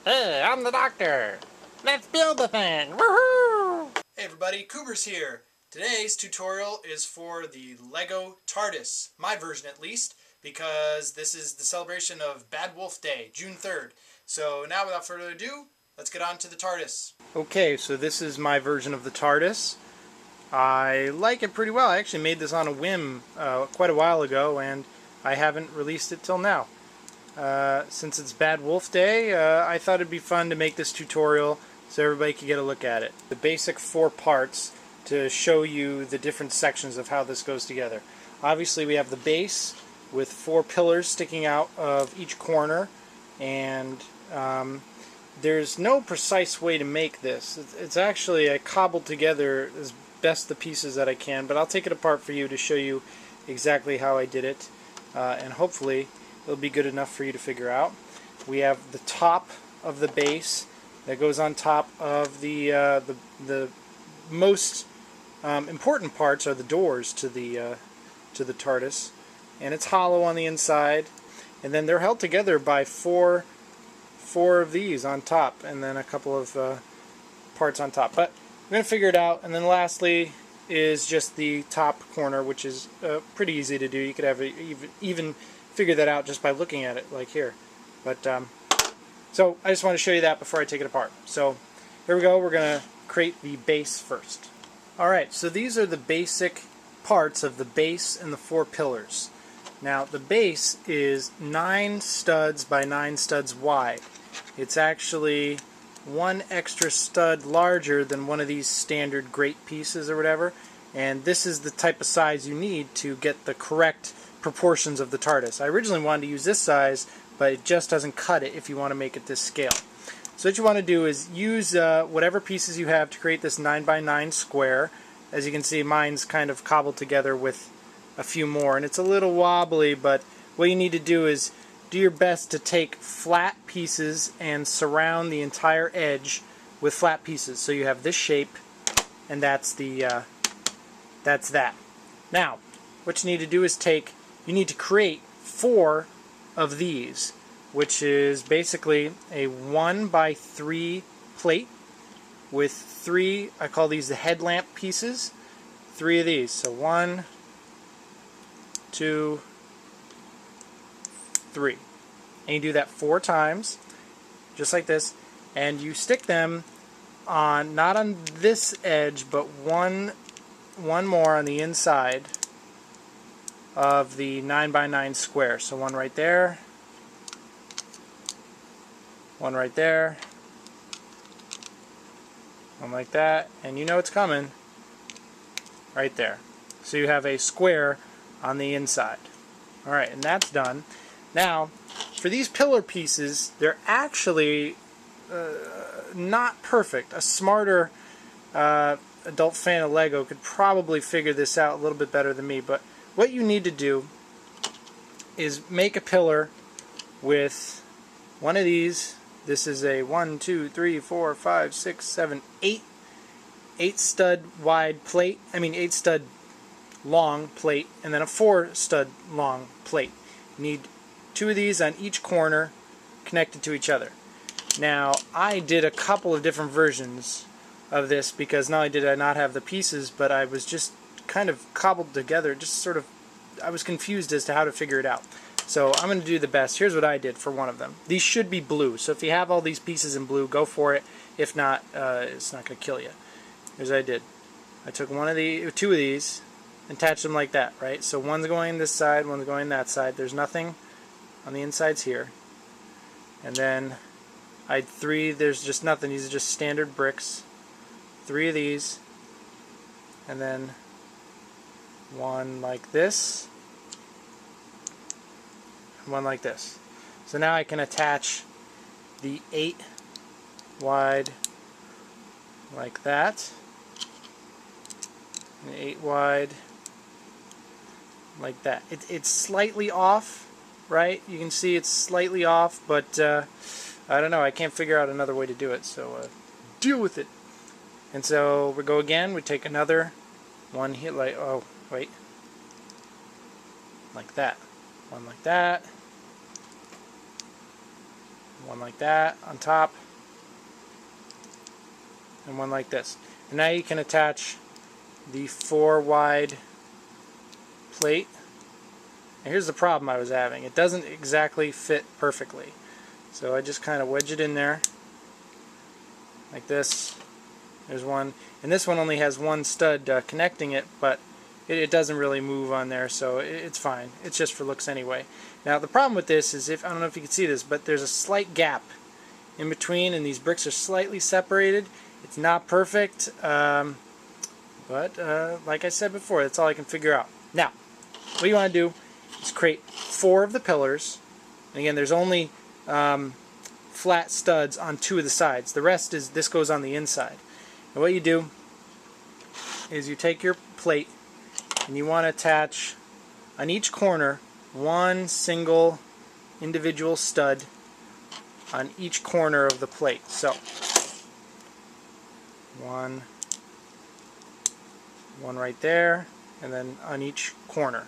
Hey, I'm the doctor. Let's build the thing. Woohoo! Hey everybody, Kooberz here. Today's tutorial is for the LEGO Tardis, my version at least, because this is the celebration of Bad Wolf Day, June 3rd. So now without further ado, let's get on to the TARDIS. Okay, so this is my version of the TARDIS. I like it pretty well. I actually made this on a whim quite a while ago, and I haven't released it till now. Since it's Bad Wolf Day, I thought it'd be fun to make this tutorial so everybody could get a look at it. The basic 4 parts to show you the different sections of how this goes together. Obviously we have the base with 4 pillars sticking out of each corner, and there's no precise way to make this. It's actually, I cobbled together as best the pieces that I can, but I'll take it apart for you to show you exactly how I did it, and hopefully it'll be good enough for you to figure out. We have the top of the base that goes on top of the most important parts are the doors to the TARDIS, and it's hollow on the inside, and then they're held together by four of these on top, and then a couple of parts on top. But we're going to figure it out. And then lastly is just the top corner, which is pretty easy to do. You could have even figure that out just by looking at it, like here. But so I just want to show you that before I take it apart. So here we go. We're going to create the base first. Alright, so these are the basic parts of the base and the 4 pillars. Now the base is 9 studs by 9 studs wide. It's actually 1 extra stud larger than one of these standard grate pieces or whatever, and this is the type of size you need to get the correct proportions of the TARDIS. I originally wanted to use this size, but it just doesn't cut it if you want to make it this scale. So what you want to do is use whatever pieces you have to create this 9 by 9 square. As you can see, mine's kind of cobbled together with a few more, and it's a little wobbly, but what you need to do is do your best to take flat pieces and surround the entire edge with flat pieces. So you have this shape, and that's that. Now, what you need to do is you need to create 4 of these, which is basically a 1 by 3 plate with 3, I call these the headlamp pieces, 3 of these. So 1, 2, 3. And you do that 4 times, just like this, and you stick them on, not on this edge, but one more on the inside of the 9 by 9 square. So 1 right there, 1 right there, 1 like that, and you know it's coming right there. So you have a square on the inside. Alright, and that's done. Now, for these pillar pieces, they're actually not perfect. A smarter adult fan of LEGO could probably figure this out a little bit better than me, but what you need to do is make a pillar with one of these. This is a 1, 2, 3, 4, 5, 6, 7, 8 stud wide plate. 8 stud long plate, and then a 4 stud long plate. You need 2 of these on each corner connected to each other. Now, I did a couple of different versions of this because not only did I not have the pieces, but I was just kind of cobbled together, I was confused as to how to figure it out. So I'm going to do the best. Here's what I did for one of them. These should be blue, so if you have all these pieces in blue, go for it. If not, it's not going to kill you. Here's what I did. I took 2 of these, and attached them like that, right? So one's going this side, one's going that side. There's nothing on the insides here. And then I had 3, there's just nothing. These are just standard bricks. 3 of these, and then 1 like this, and 1 like this. So now I can attach the 8 wide like that, and 8 wide like that. It's slightly off, right? You can see it's slightly off, but I don't know. I can't figure out another way to do it, so deal with it. And so we go again. We take another one here, like, oh wait, like that. 1 like that, one like that on top, and one like this. And now you can attach the 4 wide plate. And here's the problem I was having. It doesn't exactly fit perfectly. So I just kind of wedge it in there like this. There's one. And this one only has one stud connecting it, but it doesn't really move on there, so it's fine. It's just for looks anyway. Now the problem with this is, I don't know if you can see this, but there's a slight gap in between, and these bricks are slightly separated. It's not perfect, but like I said before, that's all I can figure out. Now, what you want to do is create 4 of the pillars. And again, there's only flat studs on 2 of the sides. The rest is, this goes on the inside. And what you do is you take your plate and you want to attach on each corner one single individual stud on each corner of the plate. So one right there, and then on each corner,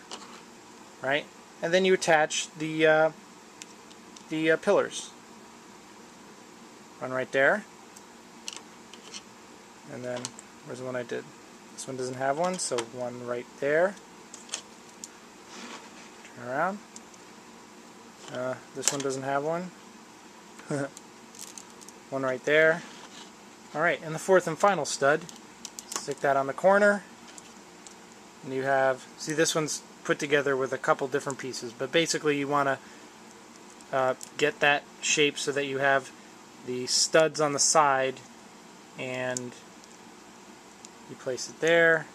right? And then you attach the pillars. One right there, and then where's the one I did? This one doesn't have one, so one right there. Turn around. This one doesn't have one. One right there. Alright, and the 4th and final stud. Stick that on the corner. And you have, see, this one's put together with a couple different pieces, but basically you want to get that shape so that you have the studs on the side, and you place it there.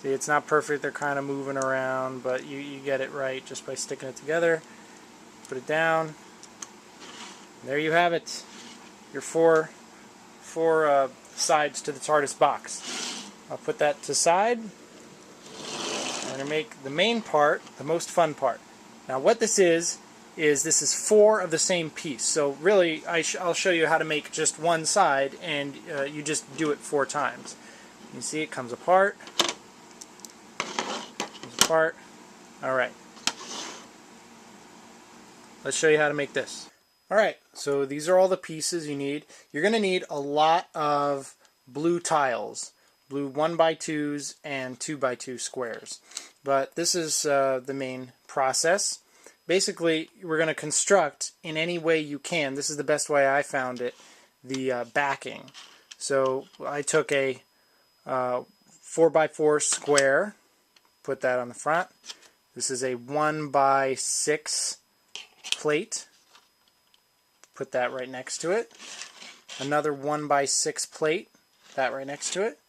See, it's not perfect, they're kind of moving around, but you get it right just by sticking it together. Put it down. And there you have it. Your four sides to the TARDIS box. I'll put that to the side. I'm going to make the main part the most fun part. Now what this is this is 4 of the same piece. So really, I'll show you how to make just one side, and you just do it 4 times. You see it comes apart. Comes apart. Alright. Let's show you how to make this. Alright, so these are all the pieces you need. You're going to need a lot of blue tiles. Blue 1x2s and 2x2 squares. But this is the main process. Basically, we're going to construct in any way you can. This is the best way I found it, the backing. So I took a 4x4 square, put that on the front. This is a 1x6 plate, put that right next to it. Another 1x6 plate, that right next to it.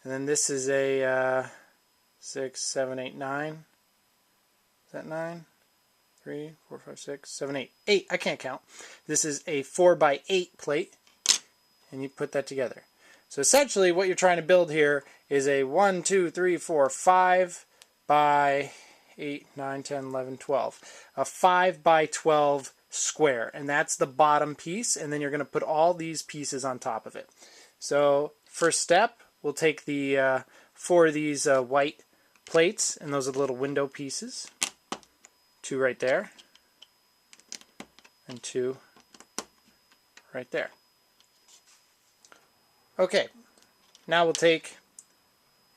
And then this is a 6, 7, 8, 9. Is that 9? 3, 4, 5, 6, 7, 8. 8, I can't count. This is a 4x8 plate, and you put that together. So essentially what you're trying to build here is a 1, 2, 3, 4, 5 by 8, 9, 10, 11, 12. A 5x12 square, and that's the bottom piece, and then you're going to put all these pieces on top of it. So first step, we'll take the 4 of these white plates, and those are the little window pieces. 2 right there, and 2 right there. Okay, now we'll take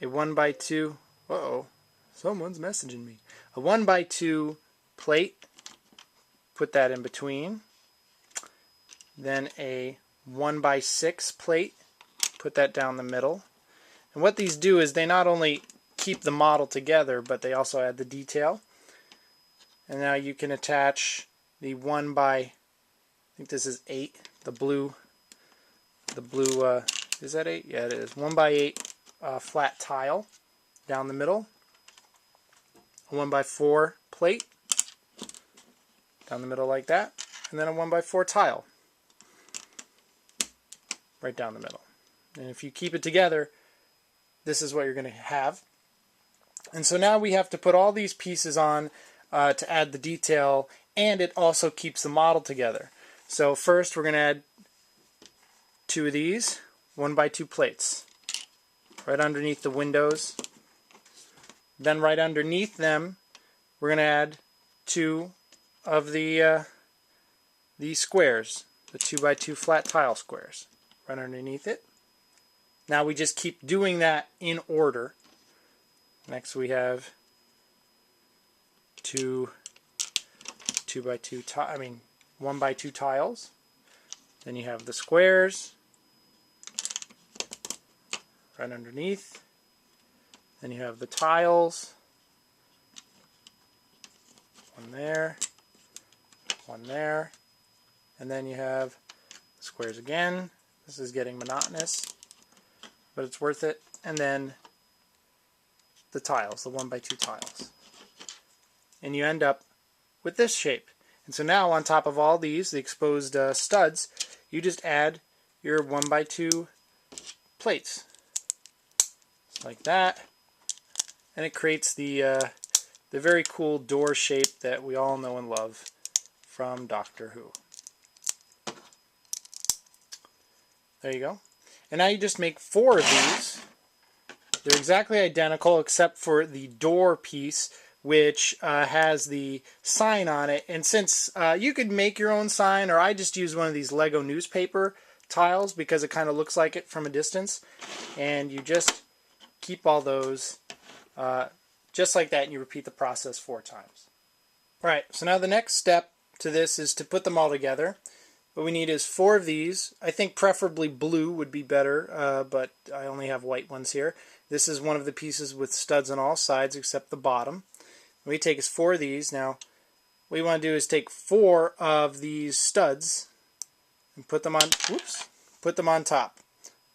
a 1x2, uh-oh, someone's messaging me. A 1x2 plate, put that in between. Then a 1x6 plate, put that down the middle. And what these do is they not only keep the model together, but they also add the detail. And now you can attach the 1x, I think this is 8, the blue, is that 8? Yeah, it is. 1x8 flat tile down the middle. A 1x4 plate down the middle like that. And then a 1x4 tile right down the middle. And if you keep it together, this is what you're going to have. And so now we have to put all these pieces on to add the detail, and it also keeps the model together. So first we're going to add 2 of these 1x2 plates right underneath the windows. Then right underneath them we're going to add 2 of these squares the 2x2 flat tile squares right underneath it. Now we just keep doing that in order. Next we have 1x2 tiles. Then you have the squares right underneath. Then you have the tiles. One there, one there, and then you have the squares again. This is getting monotonous, but it's worth it. And then the tiles, the 1x2 tiles. And you end up with this shape. And so now on top of all these, the exposed studs, you just add your 1x2 plates. Just like that. And it creates the very cool door shape that we all know and love from Doctor Who. There you go. And now you just make 4 of these. They're exactly identical except for the door piece, which has the sign on it. And since you could make your own sign, or I just use one of these LEGO newspaper tiles because it kind of looks like it from a distance. And you just keep all those just like that, and you repeat the process 4 times. Alright, so now the next step to this is to put them all together. What we need is 4 of these. I think preferably blue would be better, but I only have white ones here. This is one of the pieces with studs on all sides except the bottom. What we take is 4 of these. Now, what you want to do is take 4 of these studs and put them on, put them on top.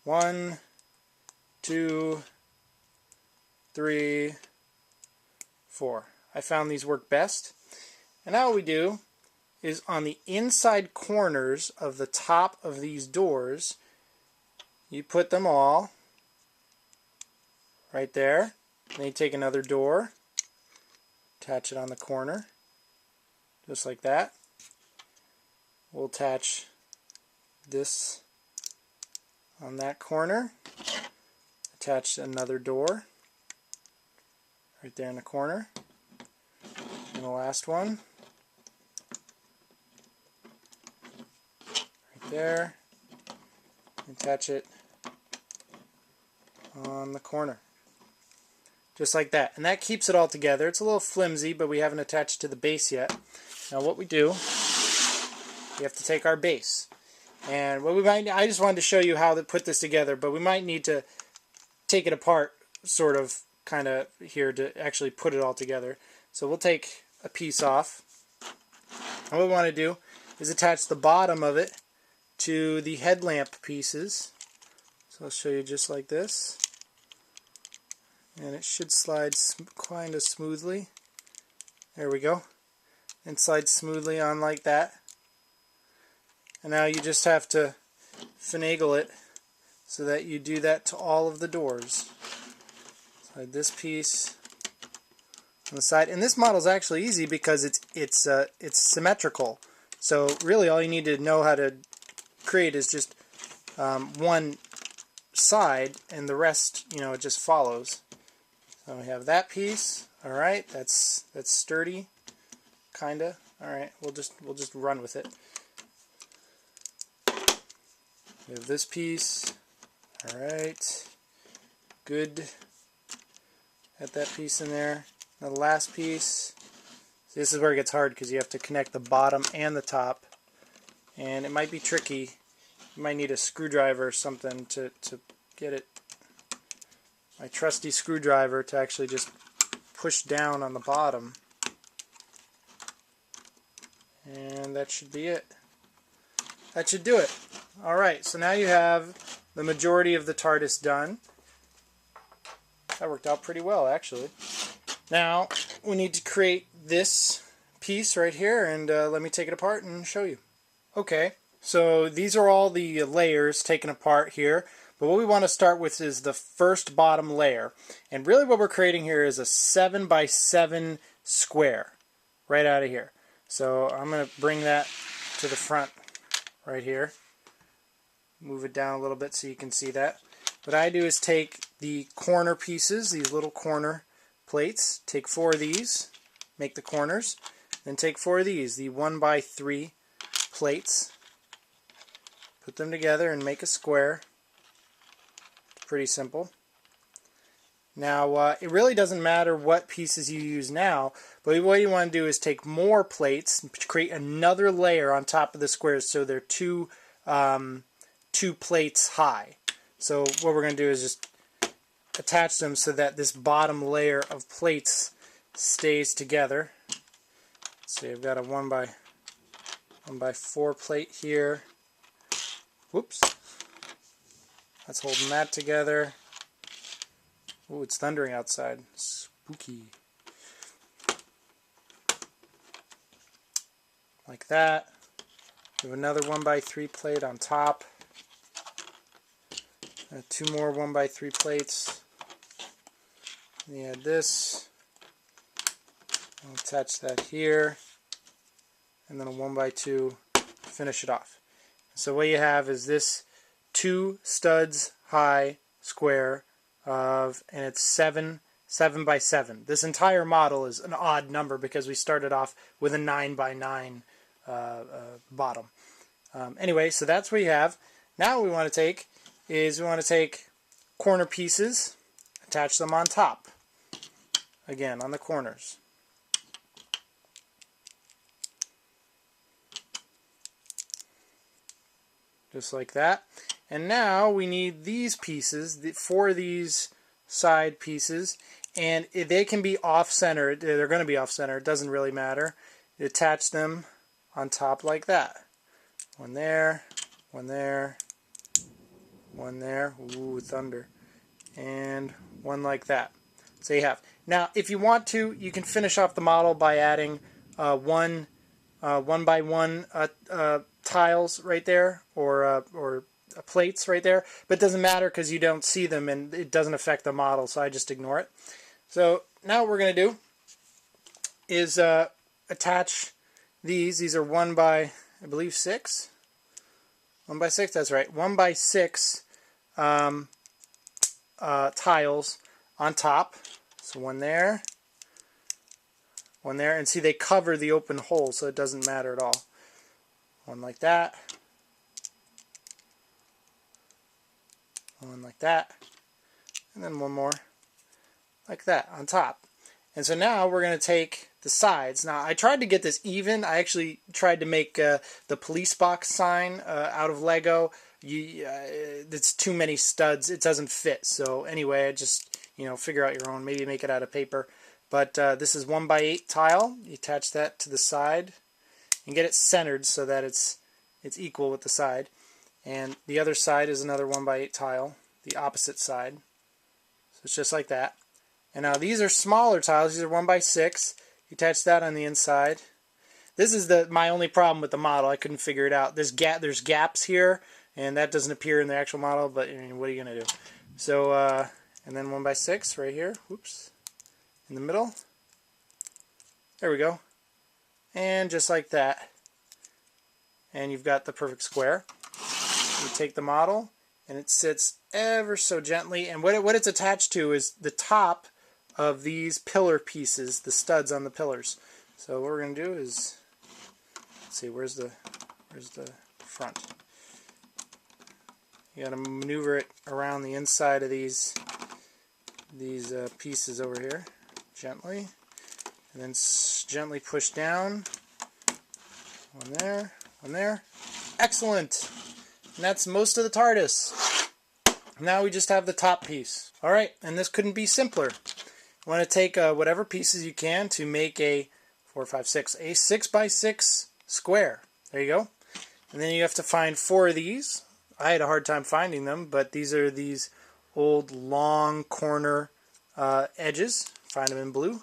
1, 2, 3, 4. I found these work best. And now what we do is on the inside corners of the top of these doors, you put them all right there. Then you take another door, attach it on the corner, just like that. We'll attach this on that corner, attach another door right there in the corner, and the last one right there, attach it on the corner, just like that. And that keeps it all together. It's a little flimsy, but we haven't attached to the base yet. Now what we do, we have to take our base, and what we might, I just wanted to show you how to put this together, but we might need to take it apart sort of kind of here to actually put it all together. So we'll take a piece off, and what we want to do is attach the bottom of it to the headlamp pieces. So I'll show you just like this, and it should slide kind of smoothly. There we go. And slide smoothly on like that. And now you just have to finagle it so that you do that to all of the doors. Slide this piece on the side, and this model is actually easy because it's symmetrical. So really, all you need to know how to create is just one side, and the rest, you know, it just follows. So we have that piece. All right, that's sturdy, kinda. All right, we'll just run with it. We have this piece. All right, good. Add that piece in there. Now the last piece. See, this is where it gets hard because you have to connect the bottom and the top, and it might be tricky. You might need a screwdriver or something to get it. My trusty screwdriver to actually just push down on the bottom, and that should be it. That should do it. Alright, so now you have the majority of the TARDIS done. That worked out pretty well, actually. Now we need to create this piece right here, and let me take it apart and show you. Okay, so these are all the layers taken apart here, but what we want to start with is the first bottom layer. And really what we're creating here is a 7x7 square right out of here. So I'm going to bring that to the front right here. Move it down a little bit so you can see that. What I do is take the corner pieces, these little corner plates, take 4 of these, make the corners, then take 4 of these, the 1x3 plates, put them together and make a square. Pretty simple. Now, it really doesn't matter what pieces you use now, but what you want to do is take more plates and create another layer on top of the squares so they're two plates high. So what we're going to do is just attach them so that this bottom layer of plates stays together. So I've got a 1x4 plate here. Whoops. That's holding that together. Oh, it's thundering outside. Spooky. Like that. We have another 1x3 plate on top. 2 more 1x3 plates. We add this. I'll attach that here. And then a 1x2. Finish it off. So what you have is this 2 studs high square and it's 7 by 7. This entire model is an odd number because we started off with a 9 by 9 bottom. Anyway, so that's what you have. Now what we want to take is corner pieces, attach them on top. Again, on the corners. Just like that. And now we need these pieces, 4 of these side pieces, and they can be off-center. They're going to be off-center. It doesn't really matter. You attach them on top like that. One there, one there, one there. Ooh, thunder. And one like that. So you have. Now, if you want to, you can finish off the model by adding one by one tiles right there, or plates right there, but it doesn't matter because you don't see them and it doesn't affect the model, so I just ignore it. So now what we're going to do is attach these. These are 1 by, I believe, 6. 1 by 6, that's right. 1 by 6 tiles on top. So one there, and see they cover the open hole, so it doesn't matter at all. One like that. One like that, and then one more like that on top. And so now we're going to take the sides. Now I tried to get this even. I actually tried to make the police box sign out of Lego. It's too many studs. It doesn't fit. So anyway, I just figure out your own. Maybe make it out of paper. But this is 1 by 8 tile. You attach that to the side and get it centered so that it's equal with the side. And the other side is another 1 by 8 tile, the opposite side. So it's just like that. And now these are smaller tiles. These are 1 by 6. You attach that on the inside. This is my only problem with the model. I couldn't figure it out. There's gaps here, and that doesn't appear in the actual model, but what are you going to do? So, and then 1 by 6 right here. Whoops. In the middle. There we go. And just like that. And you've got the perfect square. You take the model, and it sits ever so gently, and what it's attached to is the top of these pillar pieces, the studs on the pillars. So what we're going to do is, let's see, where's the front? You got to maneuver it around the inside of these pieces over here, gently, and then gently push down. One there, one there. Excellent! And that's most of the TARDIS. Now we just have the top piece. Alright, and this couldn't be simpler. You want to take whatever pieces you can to make a 6 by 6 square. There you go. And then you have to find 4 of these. I had a hard time finding them, but these are these old long corner edges. Find them in blue.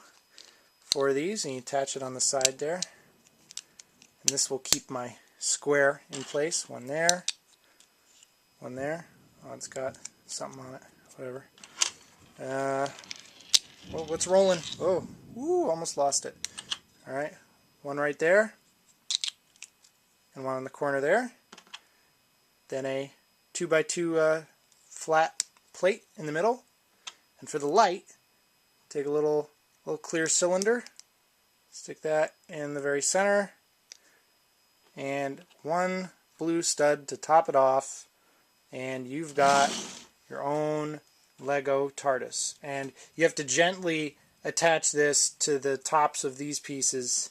4 of these, and you attach it on the side there. And this will keep my square in place. One there. One there. Oh, it's got something on it. Whatever. Well, what's rolling? Oh, ooh, almost lost it. Alright. One right there. And one on the corner there. Then a 2 by 2 flat plate in the middle. And for the light, take a little clear cylinder. Stick that in the very center. And 1 blue stud to top it off, and you've got your own LEGO Tardis. And you have to gently attach this to the tops of these pieces.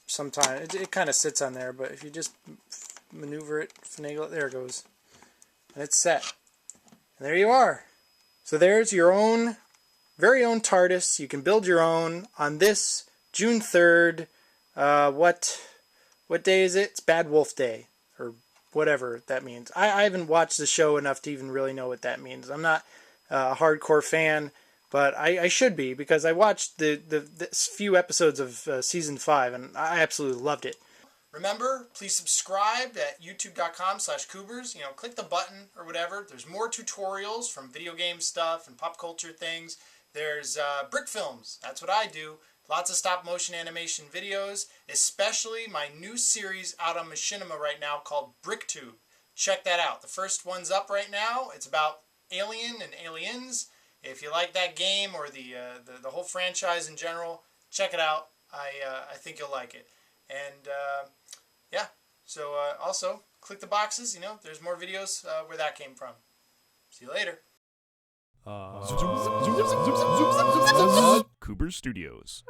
Sometimes it kind of sits on there, but if you just maneuver it, finagle it, there it goes. And it's set. And there you are. So there's your own, very own TARDIS. You can build your own on this June 3rd. What day is it? It's Bad Wolf Day, or whatever that means. I haven't watched the show enough to even really know what that means. I'm not a hardcore fan, but I should be, because I watched the few episodes of season 5, and I absolutely loved it. Remember, please subscribe at youtube.com/Kooberz. Click the button or whatever. There's more tutorials from video game stuff and pop culture things. There's brick films. That's what I do. Lots of stop motion animation videos, especially my new series out on Machinima right now called BrickTube. Check that out. The first one's up right now. It's about Alien and Aliens. If you like that game or the whole franchise in general, check it out. I think you'll like it. And yeah, so also click the boxes. There's more videos where that came from. See you later. Kooberz Studios.